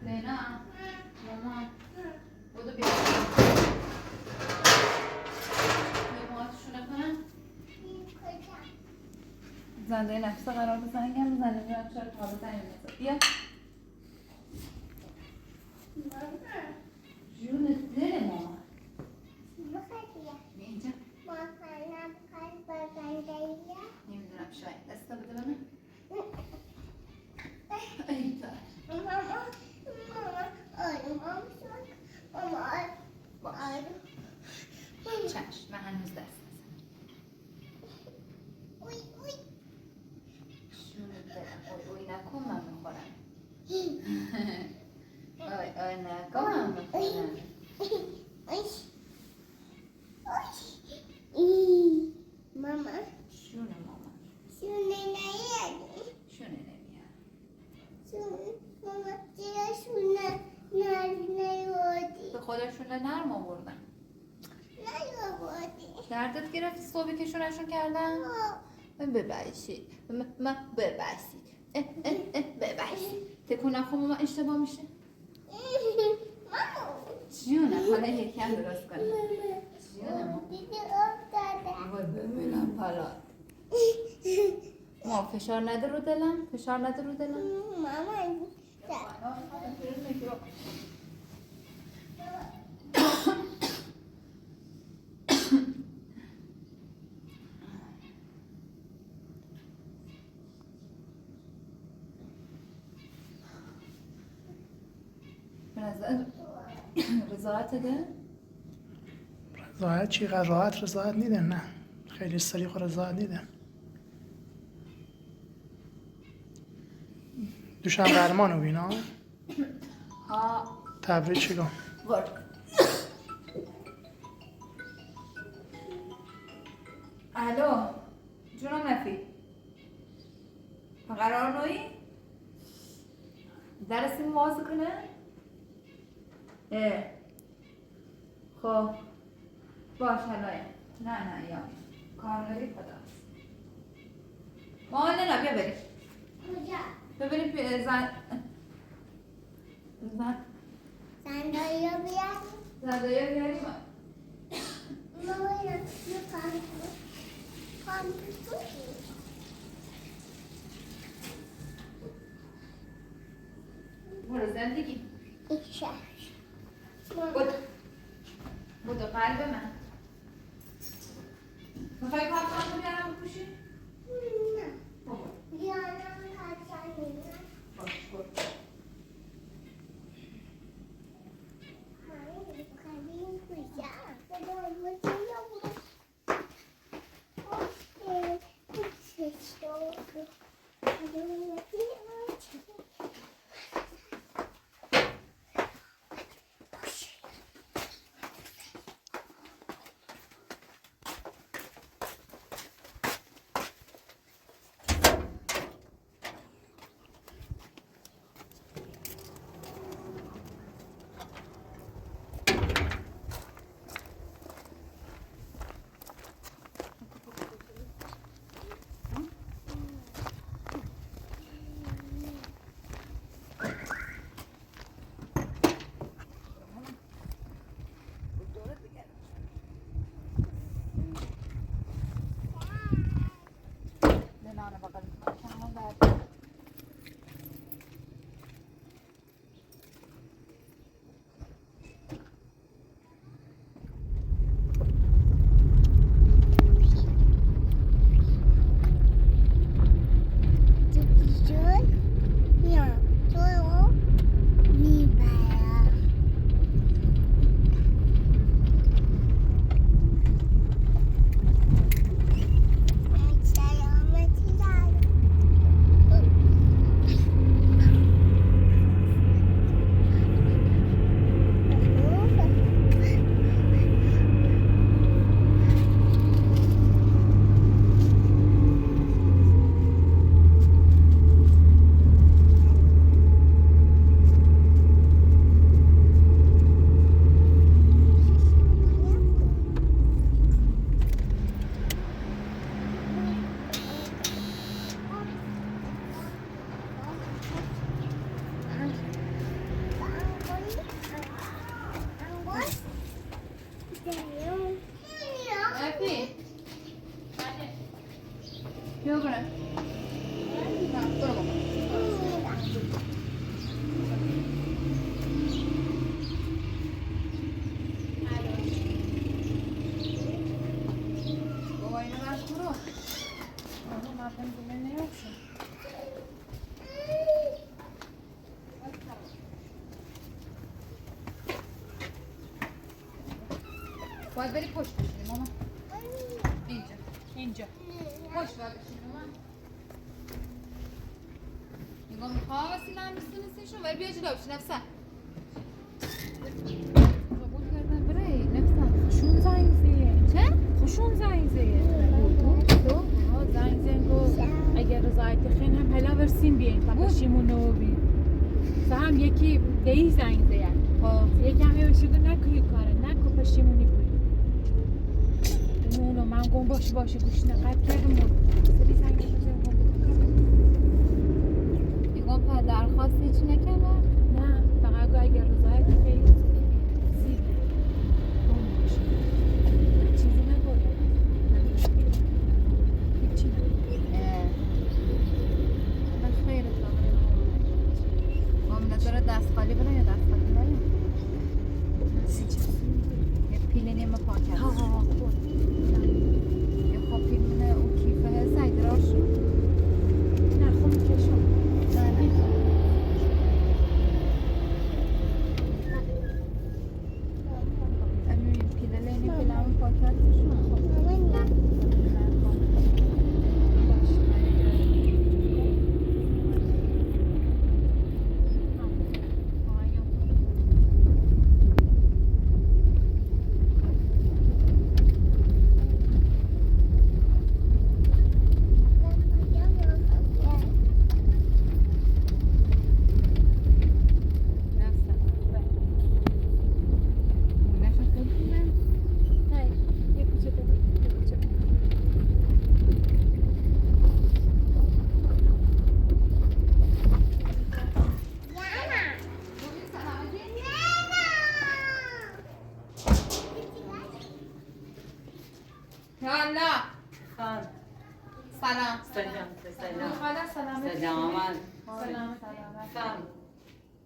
لینا مامان بودو بیا موهاتشونه کنم زنده نفسه قرار بزنگم میزنه میرم چرا تا بزنیم بزن بیا جون دل مامان بیا اینجا نمیدونم شاید دستا بده بنا ای تا باش چشم من هنوز دست شون دلم اوی نکن من میخورم اوی نکن من میخورم ماما شونه مامان شونه نیاد شونه نمیاد ماما چرا شونه نیادی به خدا شونه نرم آوردم نیادی دردت گرفت صبحی که شونشون کردم ببخشید من ببخشید ببخشید تکون نخون ماما اشتباه میشه جونم حالا یکم درست کنم جونم دیگه افتاده آقای ببینم حالا ما فشار نده رو دلم فشار نده رو دلم ماما رضایت ده؟ رضایت چی؟ رضایت نیدن نه خیلی سریع خود رضایت نیدن دوشم قرمانو بینا ها تبریک چیکن برو الو جونم نفی قرار نوی؟ درسیم واز کنه؟ خب باش حالا نه یا کار داری خدا ما نه بیا بریم کجا؟ ببینیم زن صندلی رو بیار زندایی بیاریم ماما یه کامپیوتر برو زندگی ایشه بودو قلب من میخوای کارتان رو بیارم بپوشی؟ نه بیارم کچانی باش برو خیلی کجا باید بری پشت بشینی ماما. اینجا پشت باید بشینی ماما. نگاه میخواه وسیله هم میستونستیشون ولی بیا جلو بشین نفسه. قبول کردن بره نفسه. خوشون زنگ زیه. چه؟ خوشون زنگ زیه. تو؟ زنگ زنگ گفت اگر رضایت خین هم هلا ورسیم بیاین تا باشیمون رو بی. هم یکی دیگه زنگ زیه. یکی هم یه شده نکنی کاره نکن پاشیمونی بی. اونو من گم باشه گوش نقد کردم سری زنگ بزن نگاه پا درخواستی چی نکنه؟ نه فقط گو اگر رضایت خیلی زیده گم باشه چیزی نگوید هیچی نگوید خیره تا مام نظر دست خالی برای یا دست خالی برای؟ یه پیله نیمه پاک هست یه خواب پیلمونه اون کیفه هست ایدراش نه خوب کشم نه امیر پیله لینی پیله همون پاک هست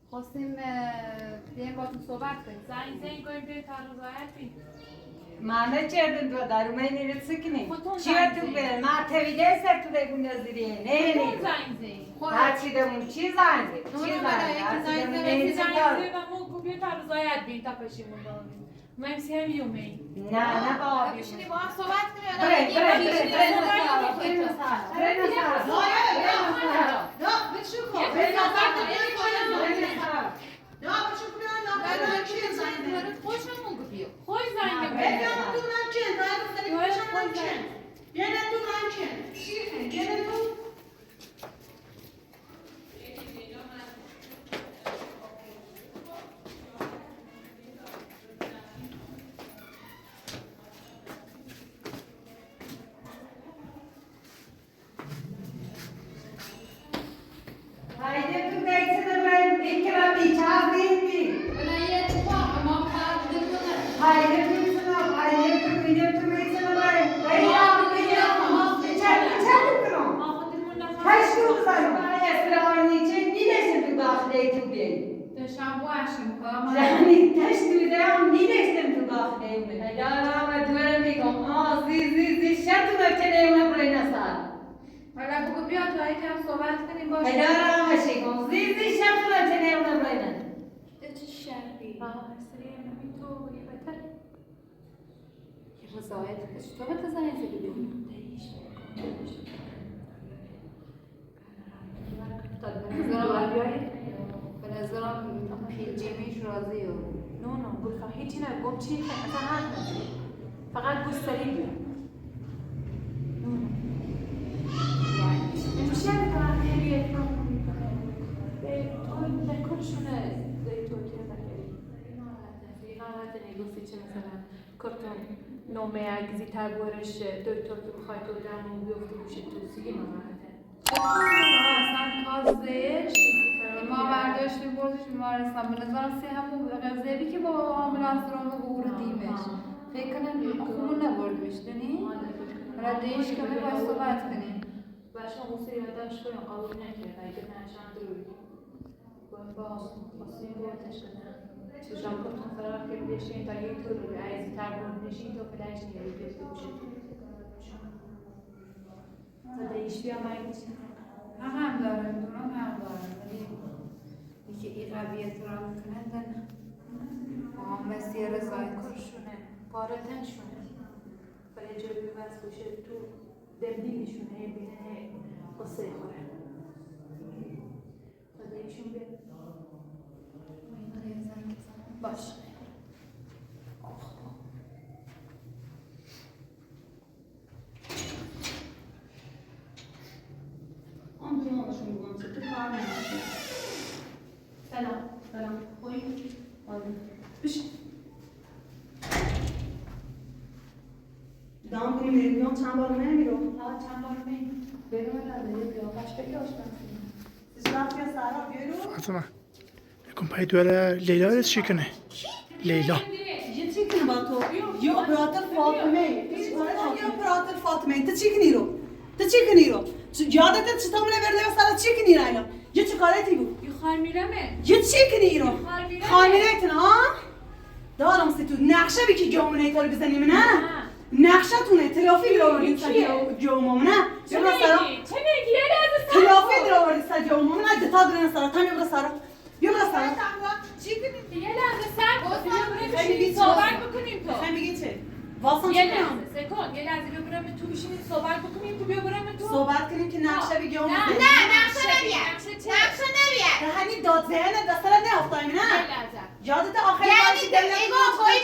خواستیم بیایم با تو صحبت کنیم زنگ کنیم به رضایت بی Mane çerdin bu darı meyne sıkını. Kutum Çiğ tu zayıf. be, ma tevide ser tu de bu naziriye. Ne ne? زنگ زی Her çiğde mu çiğ zandı. Çiğ zandı. Her çiğde mu ne زنگ sıkar. زی و مو کپی رضایت بی تا پشیمون داریم من سیم یومی Ne ne bağlı. بشینی با هم صحبت کنیم Bre bre bre بشینی bre صحبت nasara. کنیم. Bre nasara. Bre nasara. خوشمون بیا خوش زنگ Haydi tu beksin de ben ikra bir çaz değil mi? Haydi tu sana. Haydi tu video tu beksin de ben. Ben ya çek kırım. Kaç gün sana? Hayır sıra aynı için nilesin tu dahile tu bir. Yani taş düğüden nilesin tu dahile mi? Ya ama duvarım bir kom. Zi şartı da çeleyim buraya nasar. حالا بگو بیا تا یکم صحبت کنیم باشه هدار آمشی کن زی شرط را چنین نبرینن. چه شرطی؟ رضایت تو به تزنی زدی ببین به نظرم پیجیمیش راضی و نو گل هیچی نه گم چی اصلا حرف نزدی فقط گوش سری بیار میشه فقط بیاد به تو نکنشونه تو که نکردی ناراحت نگفتی چه مثلا کارتون نومه اگزی تبورش دکتر که بخوای تو دمون بیفته گوشه تو سیگه ناراحته اصلا تازهش ما برداشتیم بردش بیمارستان به نظرم سه همون غذایی که با آمبولانس رو بردیمش فکر کنم خونو نبردیمش دنی؟ ردیش کنه باید صحبت کنیم باشه موسی یادش کنیم قبول نکرد اگه نشان دروی با موسی بردش کنم چشم کتون فرار که بیشین تا یک طور رو عیزی تبرون نشین تو فلش نیاری بیفته باشه زدهیش بیا مرگی چه هم دارم دورم هم دارم ولی یکی این قویت رو میکنه دن با هم مسیر رضایت کرشونه پارتنشونه برای جایی بس باشه تو دلدینشونه بینه قصه خوره خدایشون بیاد باش آن تو نامشون بگم چه تو کار نمیشه. سلام خوبی؟ بشین. دام کنیم میلیون چند بار نمیرو. چند بار می بریم نداری بیا باش بکشم رفت یا سارا بیرو. فاطمه یکم پای دوره لیلا رو چی کنه؟ لیلا یه چی کنه با تو؟ یه اپراتور فاطمه. یه اپراتور فاطمه. تو چی کنی رو؟ یادت چطور برده و سارا چی کنی رو؟ یه چی کاره تی بود؟ یه خواهر میرمه یه چی کنی رو؟ خواهر میره ها؟ دارم سی تو نقشه بی که جامونه تو رو بزنیم نه؟ نقشه تونه تلافی در آوردین سر جامونه نه؟ چه میگی؟ یه لحظه تلافی در آوردین سر جامونه نه؟ دتا درن سارا تا میبره سارا چی کنی؟ یه لحظه سر خیلی صحبت بکنیم تو خیلی بگی چه؟ واسم یه چی کنم؟ لحظه سکون یه لحظه بیا برم تو بشینید صحبت بکنیم تو بیا برم تو صحبت کنیم که نقشه بگی اون نه نقشه نمیاد. ده همین داد ذهنت دستر نیافتایم نه؟ یه لحظه یادت آخر یعنی ایگو گوی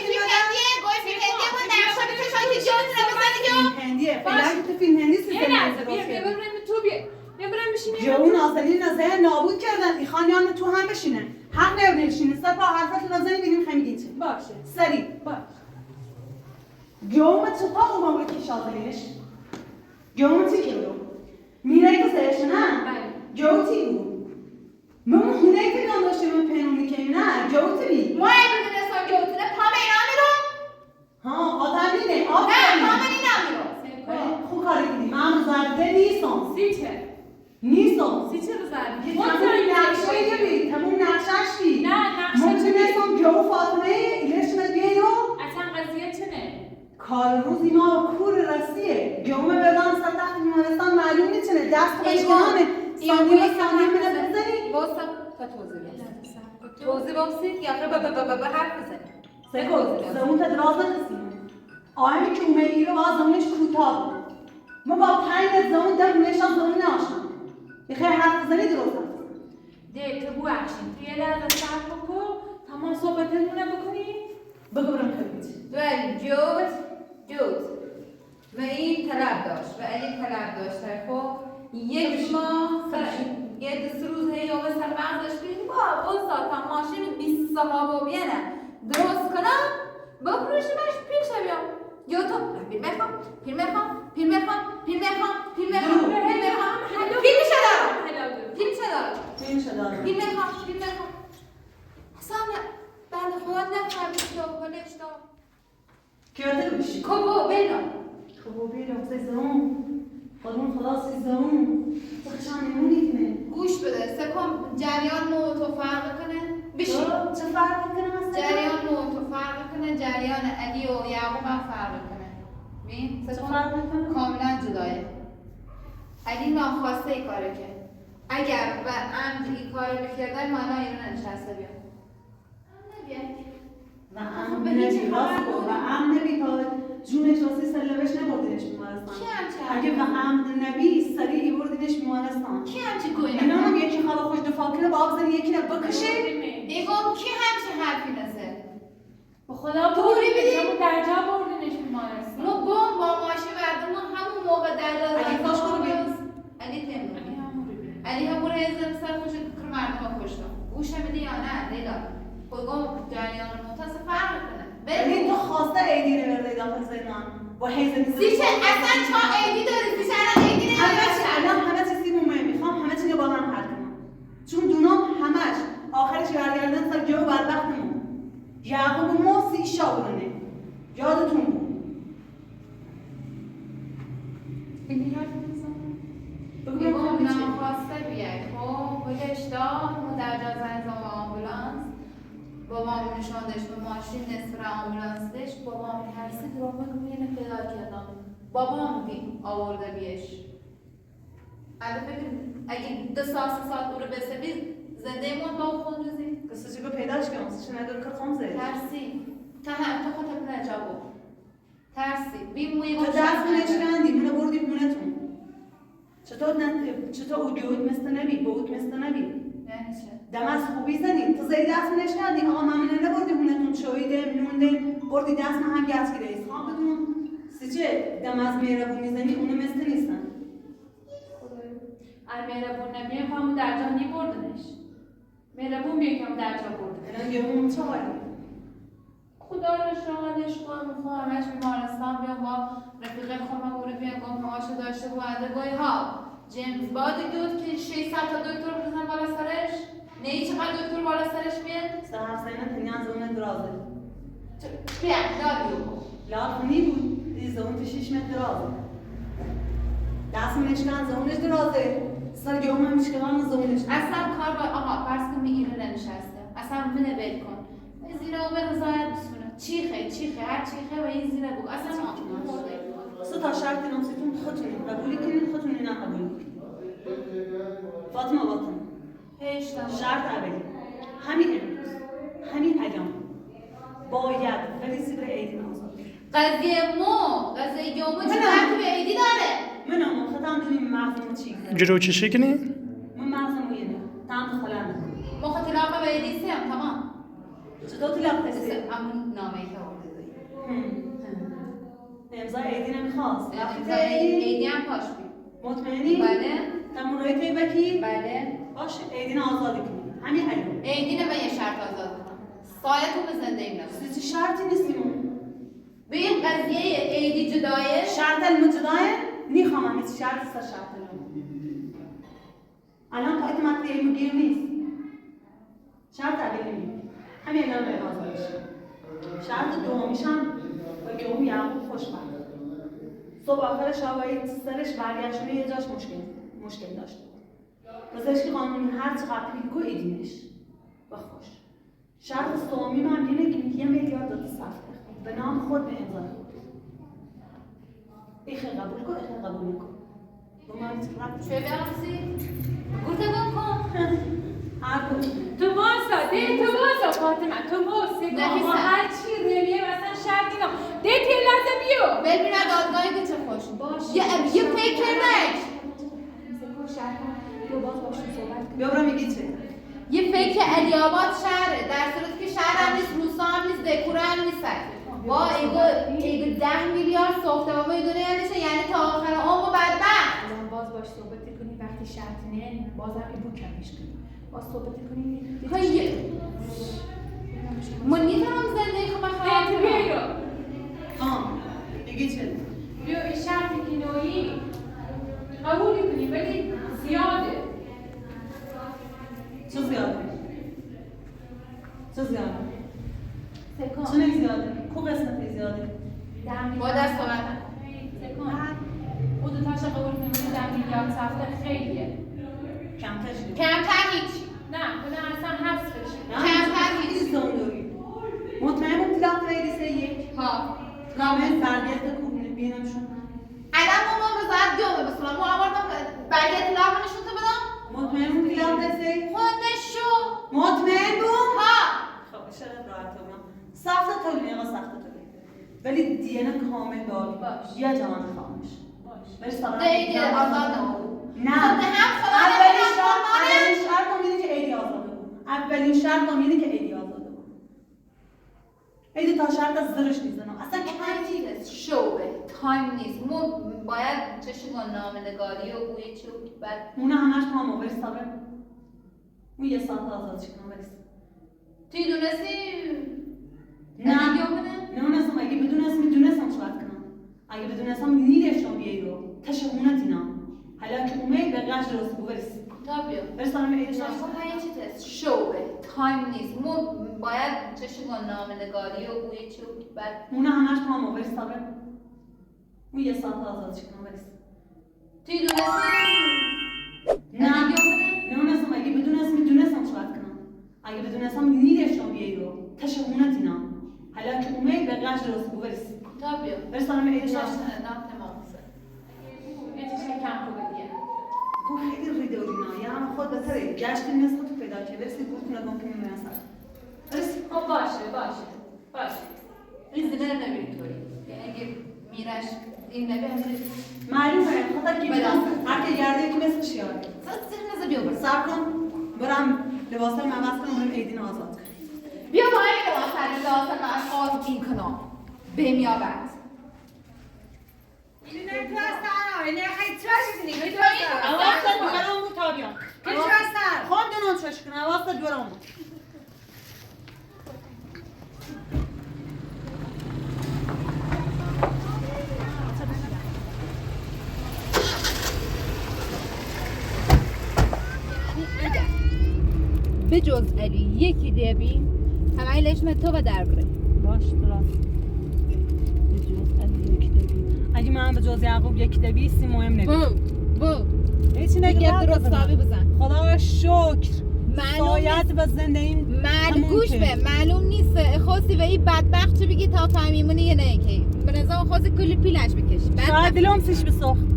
فیلم بود نقشه بکشان که جاتون رو بزنی جو. هندیه فعلا تو فیلم هندی یه سیستم لحظه بیا برم تو بیا برم بشینیم جو نازنین نازنین نابود کردن ایخان یان تو هم بشینه حق نمیشینه سر با حرفت نازنین بینیم خمیدین چه باشه سری باش گوم چه پا اومد کی شاطرش گوم چی کردو میره که سرش نه بله جو تی بود من خونه که داشتیم من پنونی که نه جو تی بی ما میدونستم جوتونه پا به اینا میرو. ها آدمی نه نه آدمی پا به اینا میرو. سکون خوب کاری کنی من زرده نیستم سی چه رو زدی؟ تموم نقشه یه بی تموم نقشهش بی نه نقشه ممکنستم جو فاطمه ایلشمت بیایو اصلا قضیه چنه؟ کار روزی ما کور رسیه گومه بدان سر تحت بیمارستان معلوم نیچنه دست بهش کنه ثانیه به ثانیه منت بزنی واسم تا توضیح بابسید یا به حرف بزنی سکو زمون تا دراز نکسیم آهمی که اومه ایرو باز زمونش کوتاه بود ما با 5 زمون در خونهشان زمون ناشم یه خیلی حرف بزنی درست هست ده تو بخشید تو یه لحظه صبر بکن تمام صحبتتونه بکنیم بگو برم خیلی ولی جوت و این طلب داشت و علی طلب داشت خب یک ماه یه دست روز هی آقا سر مغزش بیدیم با استاد تا ماشین 20 صحابه بیانه درست کنم بفروشیمش پیش بیام یا تو فیلم میخوام اصلا بند خدا نفهمید که کنش دام کیاته بشی کبو بینا خب بیرم سیزم خدا سیزم چخشان نمونی کنه گوش بده سکم جریان مو تو فرق کنه بشی چه فرق کنه مثلا؟ جریان مو تو فرق کنه جریان علی و یعقوب هم فرق کنه ببین چه سکم فرق کنه؟ کاملا جدایه علی ناخواسته ای کاره که اگر و عمد این کار میکردن معنا اینو ننشسته بیاد و عمد نبی راست کن و عمد نبی تا جونش راستی سلوش نبردینش بیمارستان کی همچه اگه و عمد نبی سریعی بردینش بیمارستان کی همچه گوی اینا هم یکی خالا خوش دفاع کنه با آب زنی یکی رو بکشه ایگو کی همچه حرفی نزد به خدا توری بدی؟ همون درجا بردنش بیمارستان ما با ماشین بردم ما همون موقع در علی کاش برو بیاد. علی تیمونی علی همون رزم سر خوش کر مردم کشتم گوش میدی یا نه لیلا خودگاه جریان منتصف فرق کنه ولی تو خواسته ایدی نورده داخل زنان با حیزه زیچه اصلا چه ایدی داری زیچه الان ایدی همه چیزی مهمه میخوام همه چیزی با هم حل کنم چون دونام همش آخرش برگردن سر جو بدبختمون یعقوب ما 30 شاورونه یادتون بود بگی حرف بزن بگو بگم بگم چی؟ نخواسته بیای خب بگش دام در جا زنگ زمان آمبولانس بابام نشاندش به ماشین نصف آمبولانس دش بابام ترسید بابام میینه پیدا کردم بابام آورده بیش اگه فکر اگه 2 ساعت 3 ساعت دوره بسه زنده مون با خود روزی قصه چی پیداش کنم چه نداره که خمزه ترسی تا خودت نجابو ترسی بیم موی تو دست نشکندی منو بردی خونتون چطور اوگیوت مثل نبی بوت مثل نبی یعنی چه؟ دم از خوبی زدی تو زی دست نشکندی آقا من نبردی خونتون شویده نونده بردی دست من هم گرد گیره ایسان بدون سیچه دم از مهربون میزنی اونو مثل نیستن اگه مهربون نمیه همون در جا نیبردنش مهربون بیه که همون در جا برده الان یه اون چه حالی خدا رو شاهدش کنم میخوام همش بیمارستان بیام با رفیق خودم گروه بیام گم هاشو داشته بوده گوی ها جیمز بادی دود که 600 تا دکتر بزن بالا سرش نه چقدر دکتر بالا سرش بیاد سهر سینه تنیان زونه درازه بیا دادیو لاتونی بود دی زون 6 متر درازه دست نشکن زونش درازه سر گوم هم میشکنم زونش اصلا کار با آقا فرض کن میگیره ننشسته اصلا منه بل کن زیره و به رضایت بسونه چیخه هر چیخه و این زیره بگو اصلا سه تا شرط نامزدتون خودتون قبول کنید خودتون نه قبول کنید فاطمه باطن شرط اولی همین امروز همین ایام باید ولی زیر عیدی آزاد قضیه یومو چه ربطی به عیدی داره من اما خودم دونیم مغزمو چی جلو چشی کنی؟ من مغزمو یه نه تام خلانه مخاطرات به عیدی سیم تمام چطور طلاق کسی همون نامه که آورده داری امضای عیدی نمیخواست عیدی هم پاش بید مطمئنی؟ بله تمورای توی بکی؟ بله باشه عیدی آزادی کنی همین ایام عیدی به یه شرط آزاد کنم سایتون به زنده ایم نبود چیزی شرطی نیستیم به این قضیه عیدی جدایه شرط المجدایه نیخوام همین شرط سه شرط الان تا اتماتی علم گیر نیست شرط اولی همین الان به آزاد میشه شرط دومیش هم با گم یعقوب خوشبخت صبح آخر شب سرش برگشتونه یه جاش مشکل داشته پزشک قانونی هر چقدر پیلگو ایدینش و خوش شرط سومی من اینه که 1 میلیارد داده صرف به نام خود به امضا خود ایخه قبول کن ایخه قبول نکن چه برسی؟ گوته گم کن هر کن تو واسا فاطمه تو واسه نفیسه. ما هر چی رویه مثلا شرطی نم ده یه لحظه بیو ببین دادگاهی که چه خوش یه فکر نک بیا برو میگی چه یه فکر علیاباد شهره در صورتی که شهر هم نیست روستا هم نیست دکوره هم نیست با ایگو 10 میلیارد ساختمان‌های دنیا نشه یعنی تا آخر عمر بدبخت الان باز باش صحبت کنی وقتی شرط نه بازم ایبو کمش کنی باز صحبت کنی من نیتونم زندگی خب خراب کنم بیو میگی چه بیو این شرط کنویی قبول کنی ولی زیاده چه زیاده سکان چه زیاده کو قسمت زیاده با دست صحبت سکان او دو تاش قبول کنی 10 میلیارد سفته خیلیه کمتر هیچ نه خدا اصلا حذفش کمتر هیچ زندوری مطمئن بود طلاق ویدی سه یک ها رامل برگرد کوبونه بینمشون الان ما رضایت جوابه بسونم ما آوردم برگه اطلاع نشون تو بدم مطمئن بود طلاق سه خودشو مطمئن بود ها خب شرط راحت بودم سخت طولی آقا سخت طولی ولی دیانه کامل داری باش. یا جوان خامش باش بهش سلام دیگه آزاد نه خب هم خدا اولین شرط هم اینه که عیدی آزاده بود اولین شرط هم اینه که عیدی آزاده بود عیدی تا شرط از زرش میزنم اصلا کمی شوه تایم نیست ما باید چشم نامه نگاری و بوی چی و بعد اونه همش تمام برس صبر اون یه ساعت آزاد شکنم برس توی دونستی نه یومنه نمیدونستم اگه بدونستم میدونستم چیکار کنم اگه بدونستم نیلش رو بیایی رو تشهونت اینا حالا که اومد به قش درست برس تا بیا برسانم عیدش خب یه چی تست شوه تایم نیست ما باید چشم نامه نگاری و بوی چی و بعد اونه همش تمام برس صبر اون یه ساعت آزاد شکنم برس توی دونستی نه یومنه نمیدونستم اگه بدونستم میدونستم چیکار کنم اگه بدونستم نیلش رو بیایی رو تشهونت اینا حالا که اومد به قش درست برس تا بیا برسانم عیدش نه تمام شد یه چیزی کم خوبه دیگه تو خیلی ریدورینا یا هم خود بهتره گشتی نصف تو پیدا که برسی گفتون اگه ممکنه میرسد برسی خب باشه این زنه نمیری توی یعنی اگه میرش این نبی همین معلومه خاطر کی بله. هر کی گرده کی مثل شیاره سر نزد بیا برو صبر کن برم لباسم عوض کنم برم ایدین آزاد کنم بیا با همین لباس من خواهد این کنم بهم یابد اینه تو هستن اینه خیلی تراشی کنی تو هستن عوض دورم بود تا بیام کی تو هستن خود دونان چش کنم عوض دورم بود به جز علی یکی دیبی همه لشم تو و در بره باش درست به جز علی یک دبی اگه من به جز یعقوب یک دبی سی مهم نبید بو هیچی یک نگه درست ثابی بزن خدا شکر معلوم سایت به زنده این گوش به معلوم نیست خواستی و این بدبخت چه بگی تا فهمیمونی یا نه که به نظر خواستی کلی پیلش بکشی شاید دلم سیش بسخت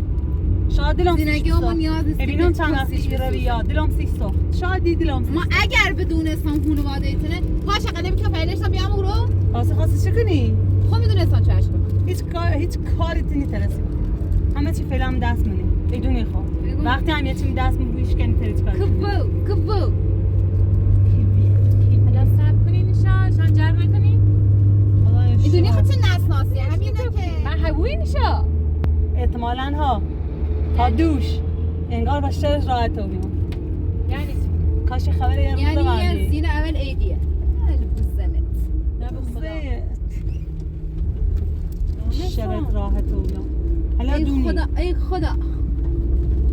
شاید دلم سیش زینگی همون نیاز نیست ببینم چند وقت پیش رو بیاد دلم سیش سخت شاید دلم سیش ما اگر بدونستم خانواده ایتونه پاش قدم که پیلش هم بیام رو خواستی چه کنی؟ خب میدونستم چه کنم هیچ کاری تی نیترسی همه چی فعلا دست منی بدونی خب وقتی هم یه چی دست من بویش کنی تریچ کاری کبو حالا صبر کنی نشان جر نکنی میدونی خود چه نسناسیه همینه که من هوی نشا احتمالاً ها تا دوش انگار باشترش راحت تو بیام یعنی کاش خبری یه روز یعنی بردی زین اول ایدیه بزنت نه به خدا شرط راحت تو بیام حالا ای دونی خدا ای خدا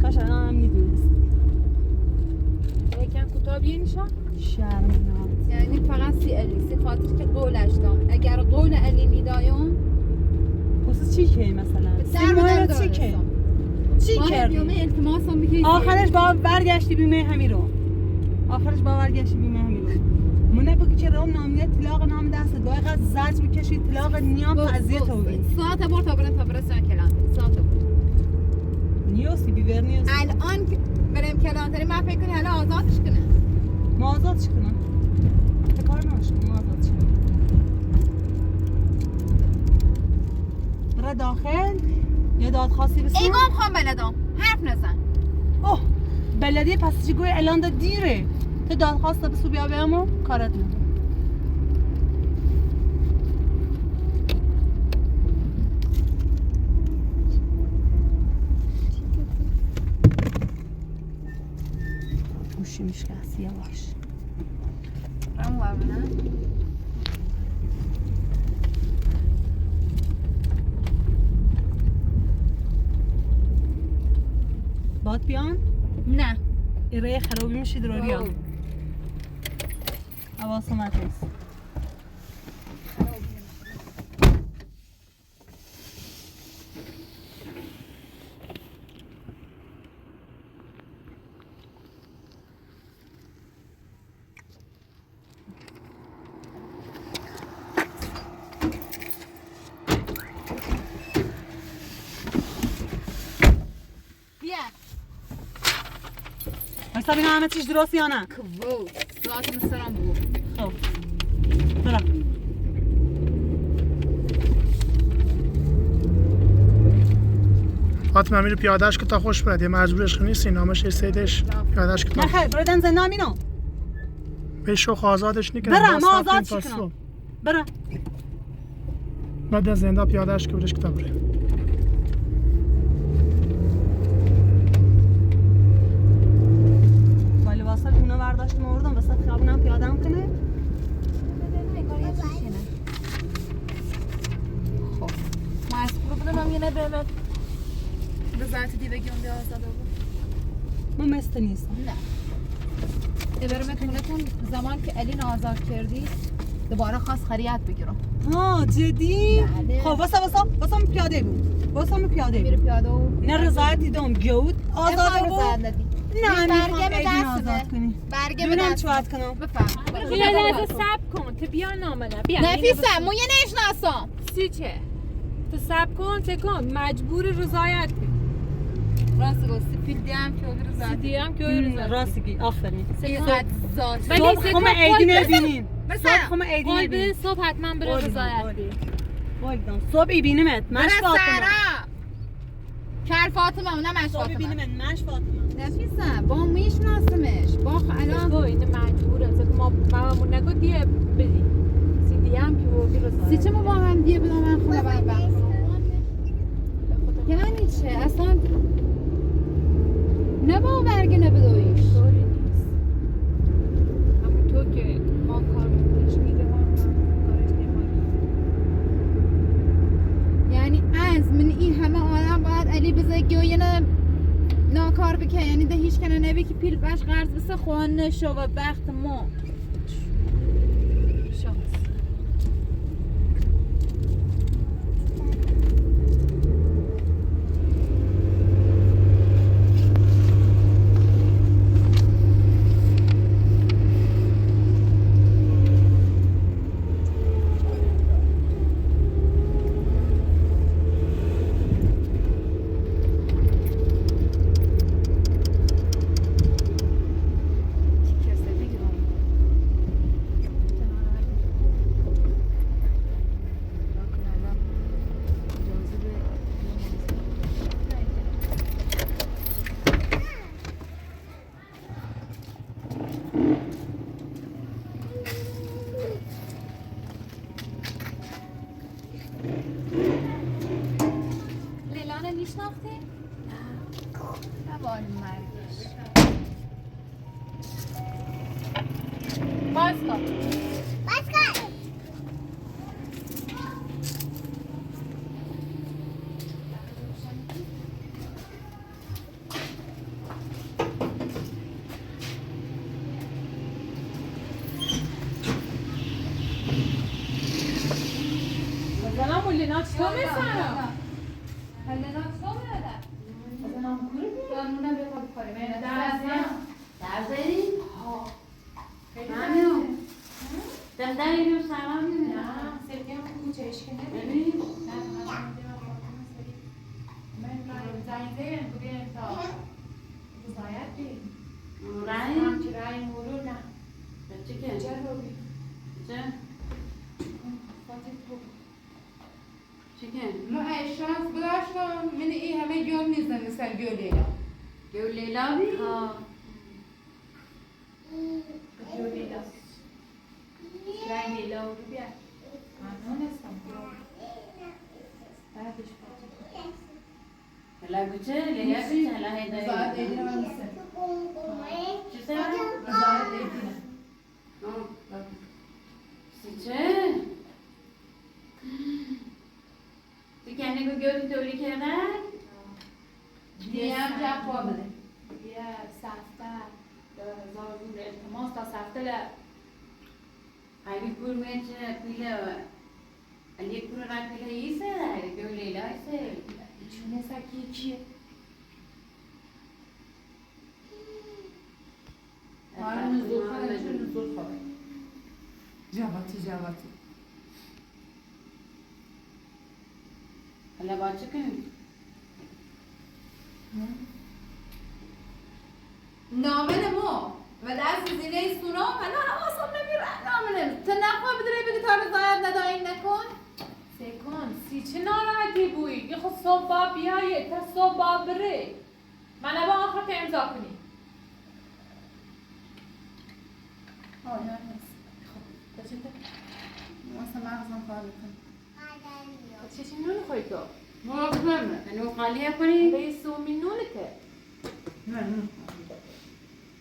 کاش الان هم میدونست یکم کوتاه بیه نشان شرمناک یعنی فقط سی علی سی خاطر که قولش دام اگر قول علی میدایم خصوص چی که مثلا در ماه چی که چی کردی بیومه التماس هم بگی آخرش با برگشتی بیمه همین رو آخرش با برگشتی بیمه همین رو منه بگی که روم نامیه طلاق نام دست دو قد زرج بکشی طلاق نیام تعذیه تو بی ساعت بار تا برم سن کلان ساعت بار نیوسی بیبر نیوسی الان که برم کلانتری من فکر کنی حالا آزادش کنه ما آزاد چی کنم کار نماشم ما آزاد چی کنم برای داخل یه دادخواستی بسیم ایگام خواهم بلدم حرف نزن اوه بلدیه پس چی گوی اعلان دا دیره تو دادخواست دا بسو بیا بیامو کارت ندارم گوشی میشکست یواش رمو ببینم باد بیان؟ نه ایره خرابی میشید رو بیان حواس اومد نیست بیا بایستا بینم همه چیش درست یا نه کبو ساعت مسترم بگو خب برم فاطمه میره پیادهش که تا خوش برد یه مجبورش نیستی نامش رسیدش پیادهش که تا نه خیر برادن زندان مینو به شوخ آزادش نیکنه برم ما آزاد چی کنم برم بعد از زنده پیادهش که برش کتاب بره با لباسات اونو برداشتم آوردم وسط خیابونم پیاده‌ام کنه خب ما از برو بدم یه نبرم به ذات دی بگیم بیا آزاده بود من مثل نیستم نه برم خونتون زمان که علی آزاد کردی دوباره خواست خریت بگیرم ها جدی؟ بله. خب واسه پیاده بود واسه پیاده میره بود پیاده و نه رضایت دیدم گود آزاده بود ندی نه برگه میخوام به ایدین دست آزاد کنی برگه به ببینم دست چوات کنم بفهم بیا لحظه صبر کن تو بیا نامنه بیا نفیسم مو یه نشناسم سی چه تو صبر کن تکن مجبور رضایت کنی راست گفتی پیل دیم که اون رضایت سیدی هم که رضایت راستگی آفرین سیقت ذات ولی صبح خم ایدین ببینین برسن. صبح خم ایدین قول ببینین بده صبح حتما بره رضایت بی والدم صبح بینمت مش فاطمه سارا کر فاطمه اونم مش صبح فاطمه بینمت مش فاطمه نفیسم با میشناسمش با الان تو این مجبوره زد ما مامون نگو دیه بدی سیدی هم که بودی رو سی چه ما با هم دیگه بدم من خونه بر یعنی چه اصلا نه با برگه نبدویش طوری نیست اما تو که ما کار بکنش میده ما کارش نمایی یعنی از من این همه آدم باید علی بزگی و یه ناکار بکن یعنی ده هیچ کنه نبی که پیل بش قرض بسه خوان نشو و بخت ما شانس لیلانه میشناختی؟ نه باری مرگش باز کن مثلا مولینا چطور میسرم لیلانه تو میاده بزنم کوری دارمونه بیتا بخوری مینه درزایی؟ همینو دمدن اینو سلام میدونی؟ نه سرگی هم کوچه اشکنه ببین من زنیده بودیم تا باید بیم رای؟ همچه رای مرور نه بچه که؟ چه رو بیم چه؟ فاتی تو چه که؟ ما شانس بداشتم من این همه گل نیزم سر گل لیلا گل لیلا بی؟ ها جو لیلا رنگ لیلا رو بیار ممنون هستم بعدش فاتی هلا بچه؟ لیلا بچه؟ هلا هیدایی زاید ایدینه من میسه چه سرم؟ زاید ایدینه چه؟ تو کنی که گل تولی کردن؟ دیم جا خواه بده یه سفته زارگون التماس تا سفته ل خیلی پول میچه پیله علی پول را پیله ایسه گل لیلا ایسه چونه سکی چیه؟ آره نزول خواهد چون نزول خواهد جواتی حالا با چه کنیم؟ نامن ما و دست زینه سونا و نه حواسم نمیره نامنه تو نخواه بدره بگی تا رضایت نداین نکن سکن سی چه ناراحتی بوی یه خود صبح با بیایه تا صبح با بره من با آخر که امضا کنی آه نه نیست بچه مثلا مغزم کار بکن چه نون خوی تو؟ مرا بفرمه هنو خالیه کنی؟ به سومی نونته نه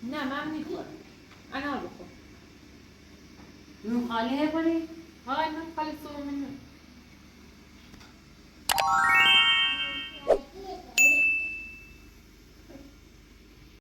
نه من میخورم انا بخور نو خالیه کنی؟ های من خالی سومی نون